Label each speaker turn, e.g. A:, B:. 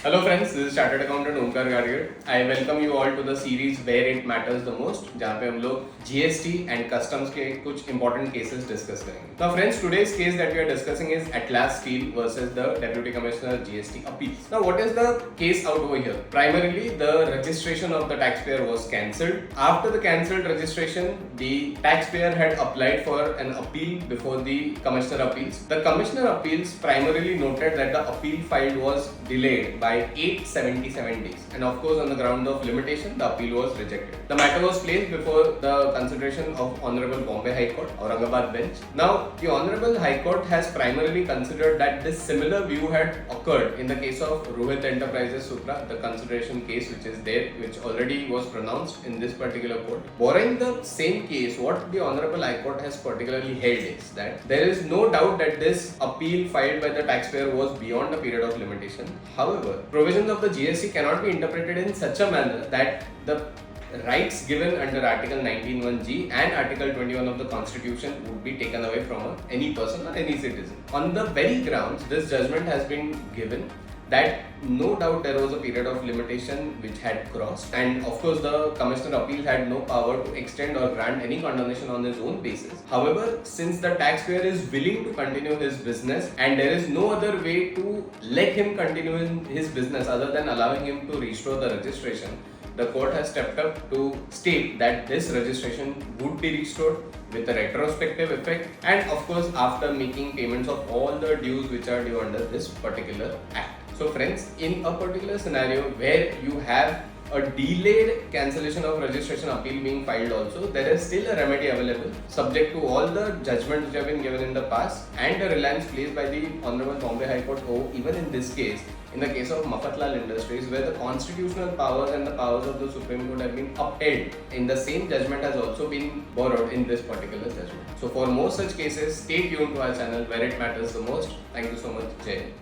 A: Hello friends, this is Chartered Accountant Omkar Gargar. I welcome you all to the series where it matters the most, जहाँ पे हम लोग GST and customs के कुछ important cases discuss करेंगे. Now friends, today's case that we are discussing is Atlas Steel versus the Deputy Commissioner GST appeals. Now what is the case out over here? Primarily, the registration of the taxpayer was cancelled. After the cancelled registration, the taxpayer had applied for an appeal before the Commissioner appeals. The Commissioner appeals primarily noted that the appeal filed was delayed by 877 days, and of course on the ground of limitation the appeal was rejected. The matter was placed before the consideration of Honorable Bombay High Court, Aurangabad bench. Now the Honorable High Court has primarily considered that this similar view had occurred in the case of Rohit Enterprises Supra, the consideration case which is there, which already was pronounced in this particular court. Borrowing the same case, what the Honorable High Court has particularly held is that there is no doubt that this appeal filed by the taxpayer was beyond the period of limitation. However, provisions of the GST cannot be interpreted in such a manner that the rights given under Article 19(1)(g) and Article 21 of the Constitution would be taken away from any person or any citizen. On the very grounds, this judgment has been given that no doubt there was a period of limitation which had crossed, and of course the Commissioner appeal had no power to extend or grant any condemnation on his own basis. However, since the taxpayer is willing to continue his business and there is no other way to let him continue in his business other than allowing him to restore the registration, the court has stepped up to state that this registration would be restored with a retrospective effect, and of course after making payments of all the dues which are due under this particular act. So friends, in a particular scenario where you have a delayed cancellation of registration appeal being filed also, there is still a remedy available subject to all the judgments which have been given in the past and the reliance placed by the Honorable Bombay High Court even in this case, in the case of Mafatlal Industries, where the constitutional powers and the powers of the Supreme Court have been upheld in the same judgment has also been borrowed in this particular judgment. So for more such cases, stay tuned to our channel where it matters the most. Thank you so much. Jai Hind.